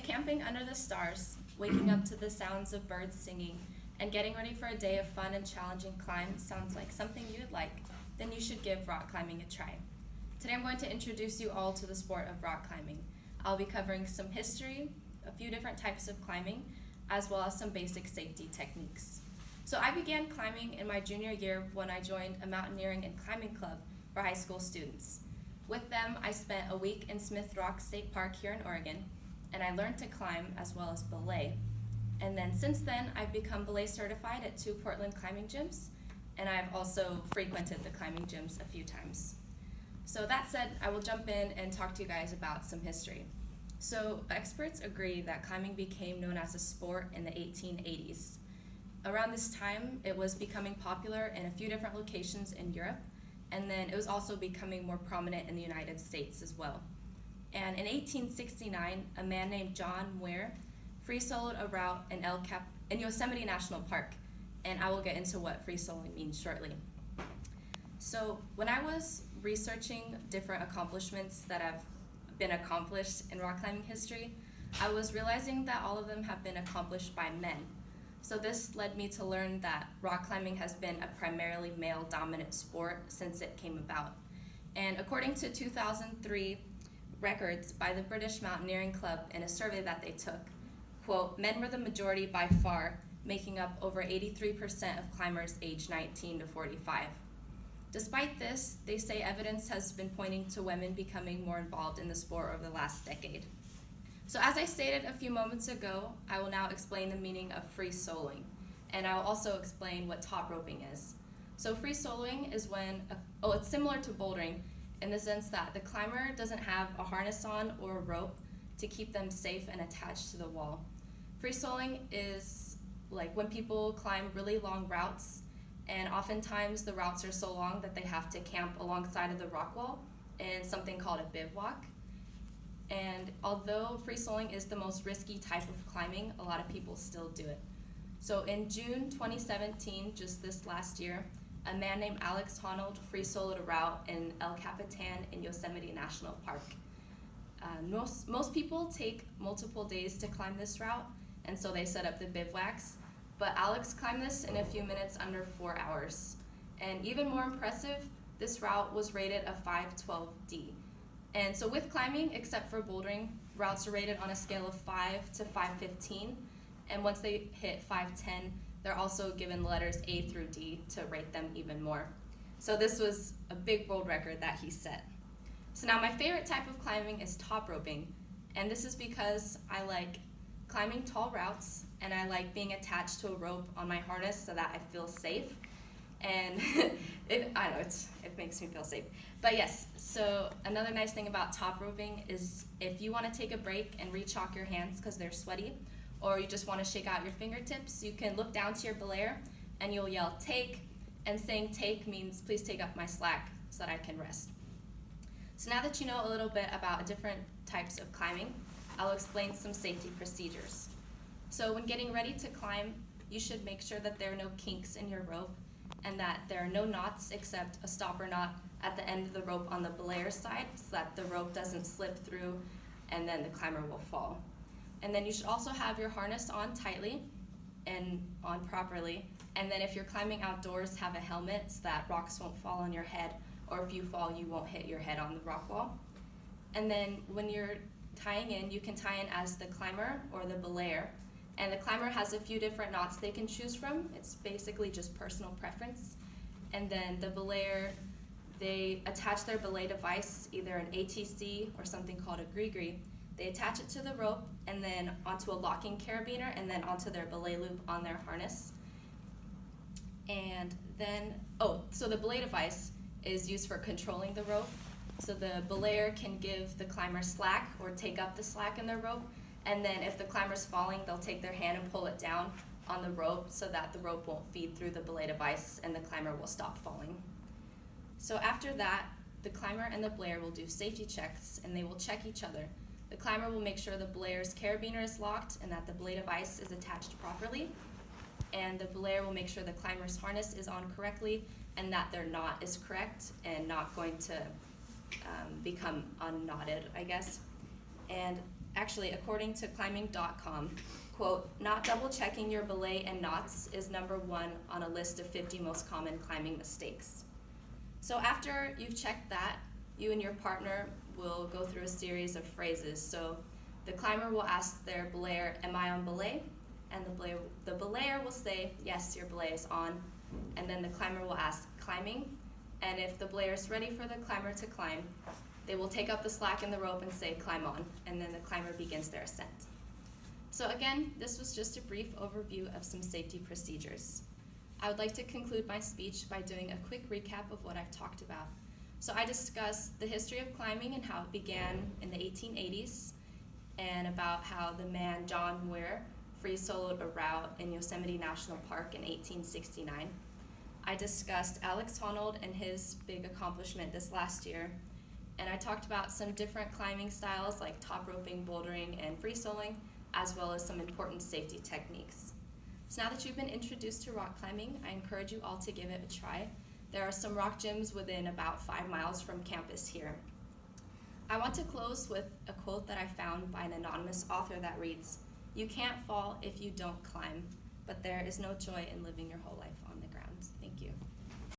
If camping under the stars, waking up to the sounds of birds singing, and getting ready for a day of fun and challenging climb sounds like something you'd like, then you should give rock climbing a try. Today I'm going to introduce you all to the sport of rock climbing. I'll be covering some history, a few different types of climbing, as well as some basic safety techniques. So I began climbing in my junior year when I joined a mountaineering and climbing club for high school students. With them, I spent a week in Smith Rock State Park here in Oregon, and I learned to climb as well as belay. And then since then, I've become belay certified at 2 Portland climbing gyms, and I've also frequented the climbing gyms a few times. So that said, I will jump in and talk to you guys about some history. So experts agree that climbing became known as a sport in the 1880s. Around this time, it was becoming popular in a few different locations in Europe, and then it was also becoming more prominent in the United States as well. And in 1869, a man named John Muir free soloed a route in Yosemite National Park, and I will get into what free soloing means shortly. So when I was researching different accomplishments that have been accomplished in rock climbing history, I was realizing that all of them have been accomplished by men. So this led me to learn that rock climbing has been a primarily male-dominant sport since it came about. And according to 2003 records by the British Mountaineering Club in a survey that they took, quote, men were the majority by far, making up over 83% of climbers aged 19 to 45. Despite this, they say evidence has been pointing to women becoming more involved in the sport over the last decade. So as I stated a few moments ago, I will now explain the meaning of free soloing, and I will also explain what top roping is. So free soloing is when, it's similar to bouldering in the sense that the climber doesn't have a harness on or a rope to keep them safe and attached to the wall. Free soloing is like when people climb really long routes, and oftentimes the routes are so long that they have to camp alongside of the rock wall in something called a bivouac. And although free soloing is the most risky type of climbing, a lot of people still do it. So in June 2017, just this last year, a man named Alex Honnold free soloed a route in El Capitan in Yosemite National Park. Most people take multiple days to climb this route, and so they set up the bivouacs, but Alex climbed this in a few minutes under 4 hours. And even more impressive, this route was rated a 512D. And so with climbing, except for bouldering, routes are rated on a scale of 5 to 515, and once they hit 510, they're also given letters A through D to rate them even more. So this was a big world record that he set. So now my favorite type of climbing is top roping, and this is because I like climbing tall routes, and I like being attached to a rope on my harness so that I feel safe. And it makes me feel safe. But yes, so another nice thing about top roping is if you want to take a break and re-chalk your hands because they're sweaty, or you just want to shake out your fingertips, you can look down to your belayer and you'll yell take, and saying take means please take up my slack so that I can rest. So now that you know a little bit about different types of climbing, I'll explain some safety procedures. So when getting ready to climb, you should make sure that there are no kinks in your rope and that there are no knots except a stopper knot at the end of the rope on the belayer side so that the rope doesn't slip through and then the climber will fall. And then you should also have your harness on tightly and on properly. And then if you're climbing outdoors, have a helmet so that rocks won't fall on your head, or if you fall, you won't hit your head on the rock wall. And then when you're tying in, you can tie in as the climber or the belayer. And the climber has a few different knots they can choose from. It's basically just personal preference. And then the belayer, they attach their belay device, either an ATC or something called a gree-gree. They attach it to the rope and then onto a locking carabiner and then onto their belay loop on their harness. And then, so the belay device is used for controlling the rope. So the belayer can give the climber slack or take up the slack in their rope. And then if the climber's falling, they'll take their hand and pull it down on the rope so that the rope won't feed through the belay device and the climber will stop falling. So after that, the climber and the belayer will do safety checks and they will check each other. The climber will make sure the belayer's carabiner is locked and that the belay device is attached properly. And the belayer will make sure the climber's harness is on correctly and that their knot is correct and not going to become unknotted, I guess. And Actually, according to climbing.com, quote, not double checking your belay and knots is number 1 on a list of 50 most common climbing mistakes. So after you've checked that, you and your partner will go through a series of phrases. So the climber will ask their belayer, am I on belay? And the belayer will say, yes, your belay is on. And then the climber will ask, climbing? And if the belayer is ready for the climber to climb, they will take up the slack in the rope and say, climb on. And then the climber begins their ascent. So again, this was just a brief overview of some safety procedures. I would like to conclude my speech by doing a quick recap of what I've talked about. So I discussed the history of climbing and how it began in the 1880s, and about how the man John Muir free soloed a route in Yosemite National Park in 1869. I discussed Alex Honnold and his big accomplishment this last year, and I talked about some different climbing styles like top roping, bouldering, and free soloing, as well as some important safety techniques. So now that you've been introduced to rock climbing, I encourage you all to give it a try. There are some rock gyms within about 5 miles from campus here. I want to close with a quote that I found by an anonymous author that reads, "You can't fall if you don't climb, but there is no joy in living your whole life on the ground." Thank you.